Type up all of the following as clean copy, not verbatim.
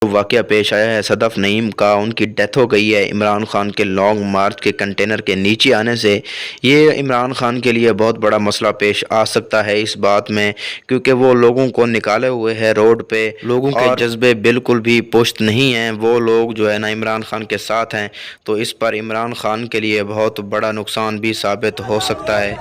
वाक़या पेश आया है सदफ़ नईम का, उनकी डेथ हो गई है इमरान खान के लॉन्ग मार्च के कंटेनर के नीचे आने से। ये इमरान खान के लिए बहुत बड़ा मसला पेश आ सकता है इस बात में, क्योंकि वो लोगों को निकाले हुए है रोड पे, लोगों के जज्बे बिल्कुल भी पुश्त नहीं हैं, वो लोग जो है ना इमरान खान के साथ हैं। तो इस पर इमरान खान के लिए बहुत बड़ा नुकसान भी साबित हो सकता है।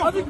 Abi,